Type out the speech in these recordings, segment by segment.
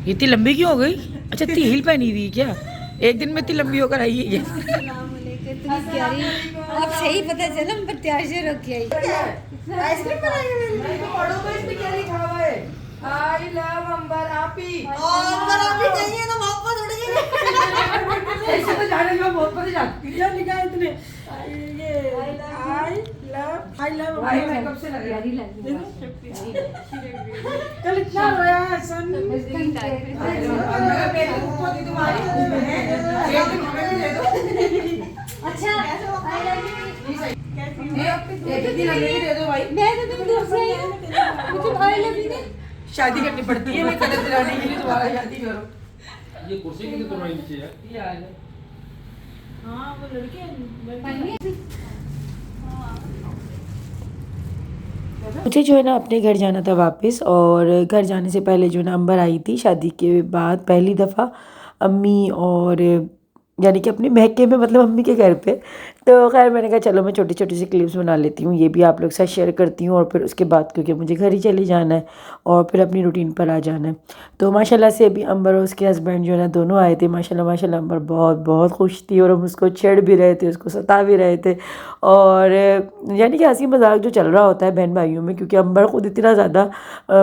ये इतनी लंबी क्यों हो गई? अच्छा इतनी हील पहनी हुई है क्या? एक दिन में इतनी लंबी होकर आई है ये? अब सही पता चला हम प्रत्याशी रखी आई। आइसक्रीम बनाई है मैंने। तो पढ़ो तो इसमें क्या लिखा हुआ है? आई लव अंबर आपी। अंबर आपी चाहिए तो मोहब्बत उड़ गई। ऐसे तो जाने में मोहब्बत ही जाती है। क्या लिखा है इतने? ये आई लव भाई मेकअप से लग रही है। कल इतना रोया है सन। अच्छा दे दो भाई। मैं तो तुम दूर से आई हूँ मुझे आई लव यू दे। शादी करनी पड़ती है मैं कदर दिलाने के लिए दोबारा शादी करो। ये कुर्सी की तो नीचे है। ये आ गए। हाँ वो लड़के मुझे जो है ना अपने घर जाना था वापस, और घर जाने से पहले जो है ना अंबर आई थी शादी के बाद पहली दफ़ा अम्मी और यानी कि अपने महके में, मतलब अम्मी के घर पे। तो खैर मैंने कहा चलो मैं छोटी छोटी सी क्लिप्स बना लेती हूँ, ये भी आप लोग के साथ शेयर करती हूँ, और फिर उसके बाद क्योंकि मुझे घर ही चले जाना है और फिर अपनी रूटीन पर आ जाना है। तो माशाल्लाह से अभी अंबर और उसके हस्बैंड जो है ना दोनों आए थे। माशाल्लाह माशाल्लाह अंबर बहुत बहुत खुश थी और हम उसको छेड़ भी रहे थे, उसको सता भी रहे थे, और यानी कि हंसी मजाक जो चल रहा होता है बहन भाइयों में, क्योंकि अंबर ख़ुद इतना ज़्यादा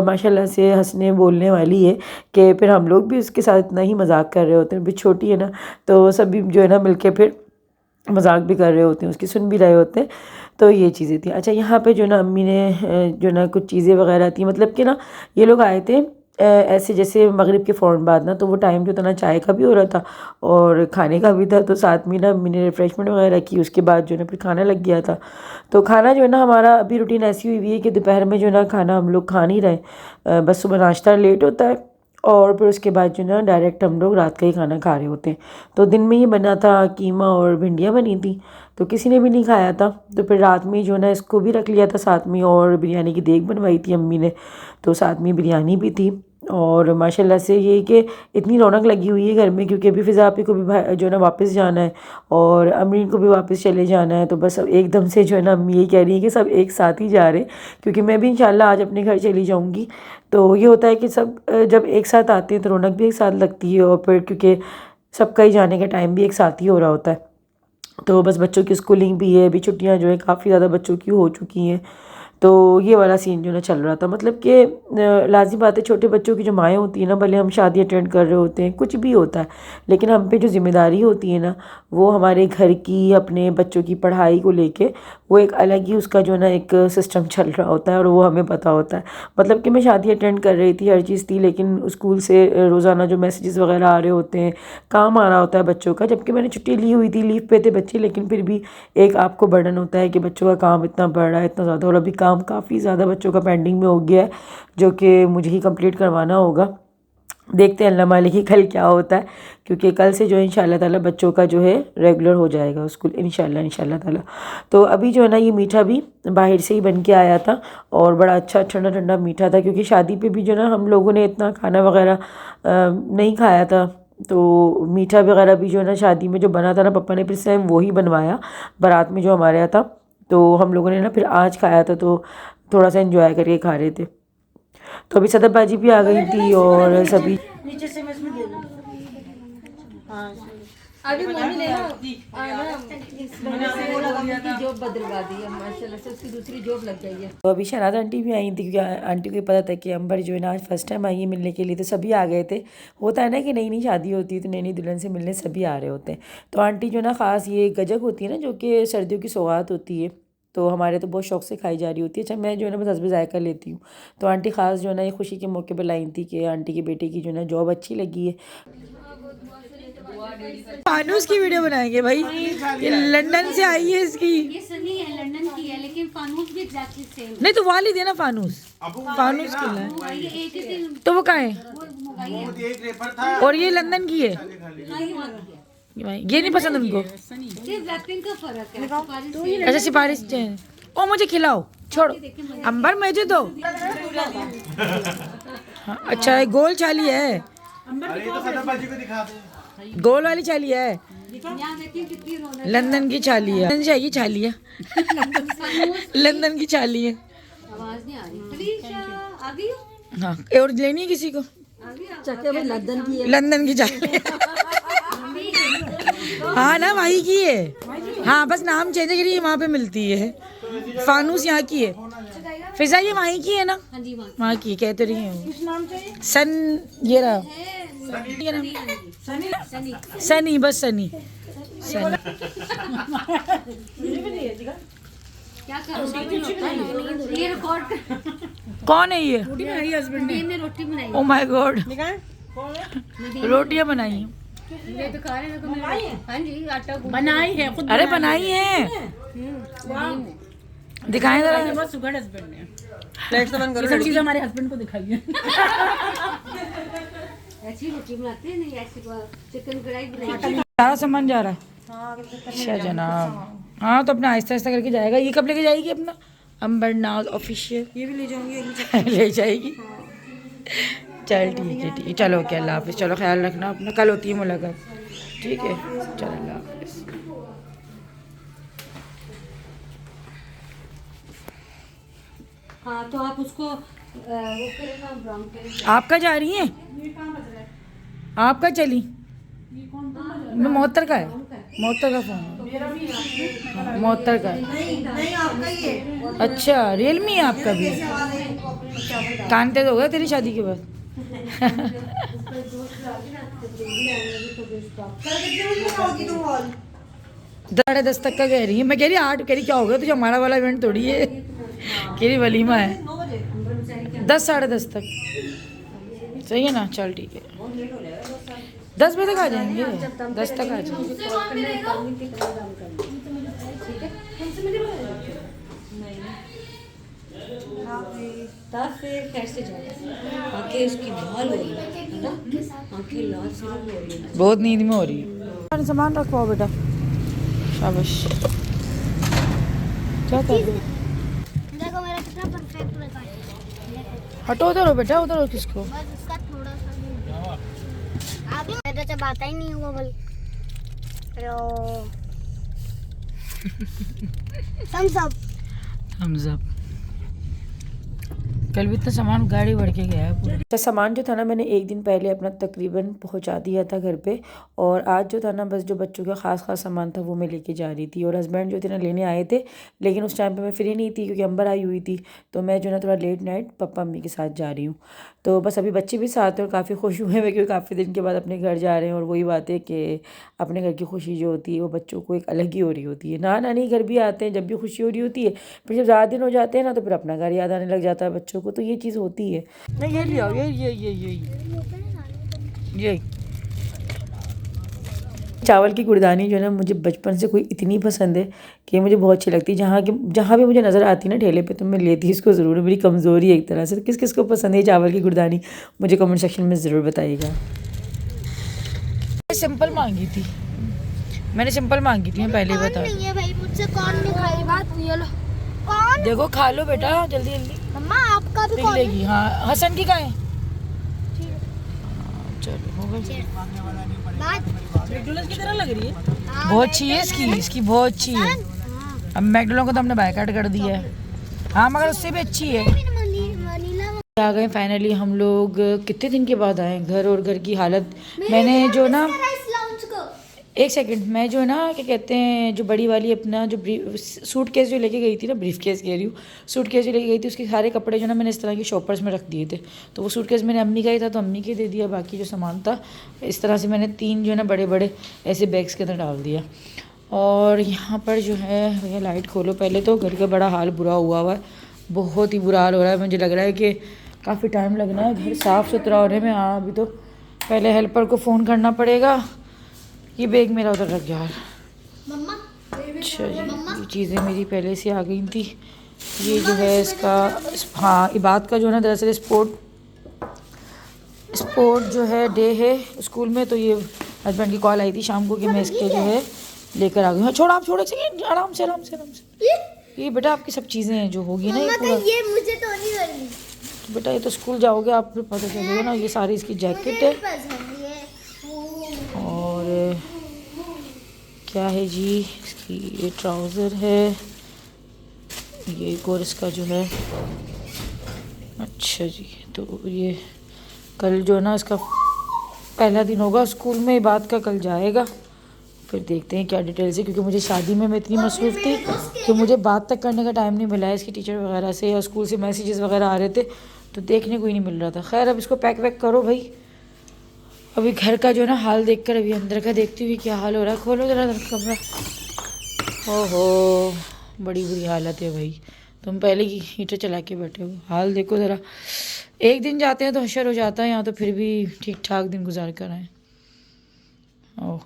माशाल्लाह से हंसने बोलने वाली है कि फिर हम लोग भी उसके साथ इतना ही मजाक कर रहे होते हैं। अभी छोटी है ना, तो सभी जो है ना मिलके फिर मजाक भी कर रहे होते हैं, उसकी सुन भी रहे होते हैं। तो ये चीज़ें थी। अच्छा यहाँ पे जो ना अम्मी ने जो ना कुछ चीज़ें वगैरह थी, मतलब कि ना ये लोग आए थे ऐसे जैसे मगरिब के फ़ौरन बाद ना, तो वो टाइम जो था ना चाय का भी हो रहा था और खाने का भी था। तो साथ में ना अम्मी ने रिफ़्रेशमेंट वगैरह की, उसके बाद जो है ना फिर खाना लग गया था। तो खाना जो है ना हमारा अभी रूटीन ऐसी हुई है कि दोपहर में जो है ना खाना हम लोग खा नहीं रहे, बस सुबह नाश्ता लेट होता है और फिर उसके बाद जो ना डायरेक्ट हम लोग रात का ही खाना खा रहे होते हैं। तो दिन में ये बना था कीमा और भिंडियाँ बनी थी, तो किसी ने भी नहीं खाया था। तो फिर रात में जो ना इसको भी रख लिया था साथ में, और बिरयानी की देग बनवाई थी अम्मी ने, तो साथ में बिरयानी भी थी। और माशाल्लाह से ये कि इतनी रौनक लगी हुई है घर में, क्योंकि अभी फ़िज़ा आपी को भी जो है ना वापस जाना है और अमरीन को भी वापस चले जाना है। तो बस अब एकदम से जो है ना अम्मी यही कह रही है कि सब एक साथ ही जा रहे हैं, क्योंकि मैं भी इंशाल्लाह आज अपने घर चली जाऊँगी। तो ये होता है कि सब जब एक साथ आते हैं तो रौनक भी एक साथ लगती है, और फिर क्योंकि सबका ही जाने का टाइम भी एक साथ ही हो रहा होता है। तो बस बच्चों की स्कूलिंग भी है, अभी छुट्टियाँ जो है काफ़ी ज़्यादा बच्चों की हो चुकी हैं। तो ये वाला सीन जो ना चल रहा था, मतलब कि लाज़िम बात है, छोटे बच्चों की जो माएँ होती हैं ना, भले हम शादी अटेंड कर रहे होते हैं, कुछ भी होता है, लेकिन हम पे जो ज़िम्मेदारी होती है ना, वो हमारे घर की, अपने बच्चों की पढ़ाई को लेके वो एक अलग ही उसका जो ना एक सिस्टम चल रहा होता है, और वो हमें पता होता है। मतलब कि मैं शादी अटेंड कर रही थी, हर चीज़ थी, लेकिन स्कूल से रोज़ाना जो मैसेजेस वगैरह आ रहे होते हैं, काम आ रहा होता है बच्चों का, जबकि मैंने छुट्टी ली हुई थी, लीव पे थे बच्चे, लेकिन फिर भी एक आपको बर्डन होता है कि बच्चों का काम इतना बढ़ रहा है, इतना ज़्यादा, और अभी काम काफ़ी ज़्यादा बच्चों का पेंडिंग में हो गया है, जो कि मुझे ही कंप्लीट करवाना होगा। देखते हैं अल्लाह मालिक ही कल क्या होता है, क्योंकि कल से जो है इंशाल्लाह ताला बच्चों का जो है रेगुलर हो जाएगा स्कूल, इंशाल्लाह ताला। तो अभी जो है ना ये मीठा भी बाहर से ही बन के आया था, और बड़ा अच्छा ठंडा ठंडा मीठा था, क्योंकि शादी पे भी जो ना हम लोगों ने इतना खाना वगैरह नहीं खाया था। तो मीठा वगैरह भी जो है ना शादी में जो बना था ना, पापा ने फिर सेम वही बनवाया बारात में जो हमारे यहाँ था। तो हम लोगों ने ना फिर आज खाया था, तो थोड़ा सा एंजॉय करके खा रहे थे। तो अभी सदर बाजी भी आ गई थी और सभी नीचे से मैं इसमें दे दूँ। हाँ अभी मम्मी ने ना इस महीने से वो लगा की जॉब बदलवा दी है, माशाल्लाह से उसकी दूसरी जॉब लग गई है। तो अभी शहनाज आंटी भी आई थी, क्योंकि आंटी को ये पता था कि अंबर जो है ना आज फर्स्ट टाइम आई है मिलने के लिए, तो सभी आ गए थे। होता है ना कि नई नई शादी होती है तो नई नई दुल्हन से मिलने सभी आ रहे होते हैं। तो आंटी जो ना ख़ास ये गजक होती है ना, जो कि सर्दियों की सौगात होती है, तो हमारे तो बहुत शौक से खाई जा रही होती है। अच्छा मैं जो है ना बस हस्बे जायका लेती हूँ, तो आंटी ख़ास जो है ना ये खुशी के मौके पर लाई थी कि आंटी के बेटे की जो है ना जॉब अच्छी लगी है। फानूस की वीडियो बनाएंगे भाई, ये लंदन से आई है इसकी। ये सही है, लंदन की है, लेकिन फानूस भी एग्जैक्टली सेम नहीं तो वाली देना फानूस, फानूस की है है। ये एक ही दिन तो वो कहाँ है? वो मंगाई है। और ये लंदन की है, ये नहीं पसंद उनको। सिर्फ रैपिंग का फर्क है। सिफारिश ऐसे सिफारिश ओ मुझे खिलाओ, छोड़ो अंबर मुझे दो। हाँ, अच्छा है, गोल चाली है, गोल वाली चाली है, यहाँ देखिए कितनी रौनक। लंदन की चाली है, लंदन से आई चाली है, लंदन की चाली है। आवाज नहीं आ रही। प्लीज आ गई हो? हाँ और लेनी है किसी को? चक्के में लंदन की है। लंदन की चाय हाँ ना, वहीं की है। हाँ बस नाम चेंज है, ये वहाँ पे मिलती है। फानूस यहाँ की है। फिजा ये वहीं की है ना? हाँ जी वहाँ की कह तो रही हूँ। सन ये रहा सनी, बस सनी सनी। क्या कर ये रिकॉर्ड कौन है ये? ने रोटी बनाई ओ माय गॉड, रोटियां बनाई हैं। मैं तो खा रहे हैं तो मैं हाँ जी आटा बनाई है खुद। अरे बनाई है, दिखाएं जरा। बहुत सुगर हस्बैंड ने। प्लेट तो बंद करो, सब चीजें हमारे हस्बैंड को दिखाइए। ऐसी रोटी बनाते हैं नहीं, ऐसी चिकन कढ़ाई बनाई। सारा सामान जा रहा है। अच्छा जनाब, हाँ तो अपना आहिस्ता आहिस्ता करके जाएगा। ये कब लेके जाएगी अपना अंबरनाथ ऑफिशियल? ये भी ले जाऊंगी। ले जाएगी। चल ठीक है, ठीक है, चलो ओके, अल्लाह हाफिज़। चलो ख्याल रखना अपना, कल होती है मुलाकात, ठीक है? चलो अल्लाह हाफिज़। हाँ तो आप उसको वो करेगा ब्राउन करेगा। आपका जा रही है? आपका चली? मोहत्तर का है, मोहत्तर का फोन है। मोहत्तर का है। नहीं आपका ही है। अच्छा रियलमी है आपका भी? कांटे तो हो गया तेरी शादी के बाद। साढ़े 10 तक का कह रही है, मैं कह रही 8, कह रही क्या हो गया तुझे, हमारा वाला इवेंट थोड़ी है, कह रही वलीमा है। 10 साढ़े 10 तक सही है ना? चल ठीक है, 10 बजे तक आ जाएंगे, 10 तक आ जाएंगे। फिर कैसे जाए, आंखें उसकी लाल हो रही है ना, आंखें लाल से हो रही है। बहुत नींद में हो रही है। सामान रखवाओ बेटा, शाबाश। क्या कर रहे हो? देखो मेरा कितना परफेक्ट लगा है। हटो उधर हो बेटा, उधर हो किसको? बस उसका थोड़ा सा आगे मेरा जब आता ही नहीं हुआ बल थम्स अप। कल भी इतना सामान गाड़ी बढ़ के गया है पूरा। तो सामान जो था ना, मैंने एक दिन पहले अपना तकरीबन पहुंचा दिया था घर पे, और आज जो था ना, बस जो बच्चों का ख़ास सामान था वो मैं लेके जा रही थी। और हस्बैंड जो थे ना लेने आए थे, लेकिन उस टाइम पे मैं फ्री नहीं थी क्योंकि अंबर आई हुई थी। तो मैं जो ना थोड़ा लेट नाइट पापा मम्मी के साथ जा रही हूँ। तो बस अभी बच्चे भी साथ हैं और काफ़ी खुश हुए हैं क्योंकि काफ़ी दिन के बाद अपने घर जा रहे हैं। और वही बात है कि अपने घर की खुशी जो होती है वो बच्चों को एक अलग ही हो रही होती है। नानी घर भी आते हैं जब भी खुशी हो रही होती है, फिर जब ज़्यादा दिन हो जाते हैं ना तो फिर अपना घर याद आने लग जाता है बच्चों को। तो ये चीज़ होती है। नहीं ये लिया, ये चावल की गुड़दानी जो है ना, मुझे बचपन से कोई इतनी पसंद है कि मुझे बहुत अच्छी लगती है। जहाँ भी मुझे नज़र आती है ना ठेले पे, तो मैं लेती इसको ज़रूर। मेरी कमज़ोरी है एक तरह से। किस किस को पसंद है चावल की गुड़दानी, मुझे कमेंट सेक्शन में ज़रूर बताइएगा। सिंपल मांगी थी मैंने, सिंपल मांगी थी मैं पहले ही बता। नहीं है भाई, मुझसे कौन नहीं खाई बात, ये लो कौन। देखो खा लो बेटा जल्दी जल्दी, मम्मा आपका भी दिख कौन लेगी। हाँ हसन की कहाँ है? चलो हो गई। बात मैकडॉनल्ड्स की तरह लग रही है। बहुत अच्छी है इसकी बहुत अच्छी है। अब मैकडॉनल्ड को तो हमने बायकॉट कर दिया है। हाँ मगर उससे भी अच्छी है। वनीला आ गए फाइनली हम लोग। कितने दिन के बाद आए घर, और घर की हालत मैंने जो ना, लाउंज को एक सेकंड, मैं जो है ना क्या कहते हैं, जो बड़ी वाली अपना जो सूट केस जो लेके गई थी ना, ब्रीफ केस कह रही हूँ, सूट केस जो लेके गई थी, उसके सारे कपड़े जो ना मैंने इस तरह के शॉपर्स में रख दिए थे। तो वो सूट केस मैंने अम्मी का ही था तो अम्मी के दे दिया, बाकी जो सामान था इस तरह से मैंने 3 जो है ना बड़े बड़े ऐसे बैग्स के अंदर डाल दिया। और यहाँ पर जो है भैया लाइट खोलो पहले, तो घर का बड़ा हाल बुरा हुआ है, बहुत ही बुरा हाल हो रहा है। मुझे लग रहा है कि काफ़ी टाइम लगना है घर साफ़ सुथरा होने में। हाँ अभी तो पहले हेल्पर को फ़ोन करना पड़ेगा। ये बैग मेरा उधर रख गया। मम्मा अच्छा जी, ये चीज़ें मेरी पहले से आ गई थी। ये जो है इसका, हाँ इबाद का जो है ना दरअसल स्पोर्ट जो है डे है स्कूल में, तो ये हस्बैंड की कॉल आई थी शाम को कि मैं इसके जो है लेकर आ गई हूँ। छोड़ आप, छोड़ एक सेकेंड, आराम से आराम से आराम से। ये बेटा आपकी सब चीज़ें हैं जो होगी ना, ये पूरा ये मुझे तो नहीं करनी। तो बेटा ये तो स्कूल जाओगे आप फिर पता चलेगा ना। ये सारी इसकी जैकेट है, और क्या है जी इसकी, ये ट्राउज़र है, ये कोर्स का जो है। अच्छा जी, तो ये कल जो है ना इसका पहला दिन होगा स्कूल में, इबाद का कल जाएगा, फिर देखते हैं क्या डिटेल से, क्योंकि मुझे शादी में मैं इतनी मसरूफ़ थी कि मुझे बात तक करने का टाइम नहीं मिला है इसकी टीचर वगैरह से, या स्कूल से मैसेजेस वगैरह आ रहे थे तो देखने को ही नहीं मिल रहा था। खैर अब इसको पैक वैक करो भाई। अभी घर का जो है ना हाल देखकर अभी अंदर का देखती हुई क्या हाल हो रहा है। खोलो ज़रा कमरा। ओहो बड़ी बुरी हालत है भाई, तुम पहले ही हीटर चला के बैठे हो, हाल देखो ज़रा। एक दिन जाते हैं तो हशर हो जाता है, यहाँ तो फिर भी ठीक ठाक दिन गुजार कर आए। ओह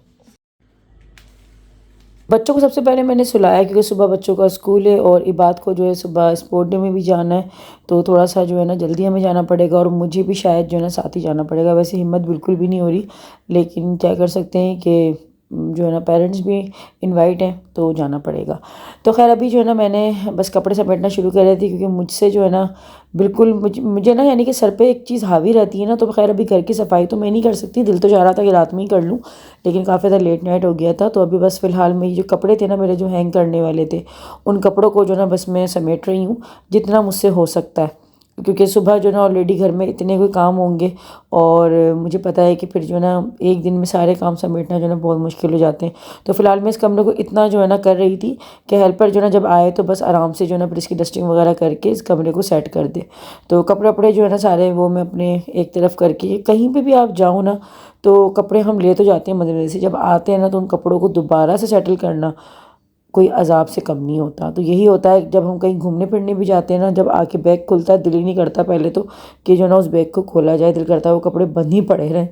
बच्चों को सबसे पहले मैंने सुलाया क्योंकि सुबह बच्चों का स्कूल है और इबाद को जो है सुबह स्पोर्ट डे में भी जाना है, तो थोड़ा सा जो है ना जल्दी हमें जाना पड़ेगा और मुझे भी शायद जो है ना साथ ही जाना पड़ेगा। वैसे हिम्मत बिल्कुल भी नहीं हो रही, लेकिन क्या कर सकते हैं कि जो है ना पेरेंट्स भी इनवाइट हैं तो जाना पड़ेगा। तो खैर अभी जो है ना मैंने बस कपड़े समेटना शुरू कर रही थी क्योंकि मुझसे जो है ना बिल्कुल मुझे ना यानी कि सर पे एक चीज़ हावी रहती है ना, तो खैर अभी घर की सफाई तो मैं नहीं कर सकती। दिल तो चाह रहा था कि रात में ही कर लूँ, लेकिन काफ़ी ज़्यादा लेट नाइट हो गया था। तो अभी बस फ़िलहाल में ये जो कपड़े थे ना मेरे जो हैंग करने वाले थे, उन कपड़ों को जो ना बस मैं समेट रही हूँ जितना मुझसे हो सकता है, क्योंकि सुबह जो ना ऑलरेडी घर में इतने कोई काम होंगे और मुझे पता है कि फिर जो ना एक दिन में सारे काम समेटना जो ना बहुत मुश्किल हो जाते हैं। तो फ़िलहाल मैं इस कमरे को इतना जो है ना कर रही थी कि हेल्पर जो ना जब आए तो बस आराम से जो ना फिर इसकी डस्टिंग वगैरह करके इस कमरे को सेट कर दे। तो कपड़े वपड़े जो है ना सारे वो मैं अपने एक तरफ करके, कहीं पर भी आप जाओ ना तो कपड़े हम ले तो जाते हैं मदरसे से, जब आते हैं ना तो उन कपड़ों को दोबारा से सेटल करना कोई अजाब से कम नहीं होता। तो यही होता है जब हम कहीं घूमने फिरने भी जाते हैं ना, जब आके बैग खुलता है दिल ही नहीं करता पहले तो कि जो ना उस बैग को खोला जाए, दिल करता है वो कपड़े बंद ही पड़े रहें।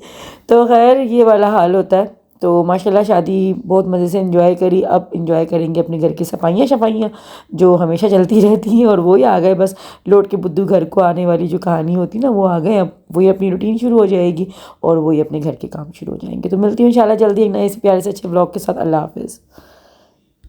तो खैर ये वाला हाल होता है। तो माशाल्लाह शादी बहुत मज़े से एंजॉय करी, अब एंजॉय करेंगे अपने घर की सफाइयाँ जो हमेशा चलती रहती हैं। और वही आ गए बस लौट के बुद्धू घर को आने वाली जो कहानी होती ना वो आ गए। अब वही अपनी रूटीन शुरू हो जाएगी और वही अपने घर के काम शुरू हो जाएंगे। तो मिलती हूँ इंशाल्लाह जल्दी एक नए से प्यारे से अच्छे ब्लॉग के साथ। अल्लाह हाफ़िज़।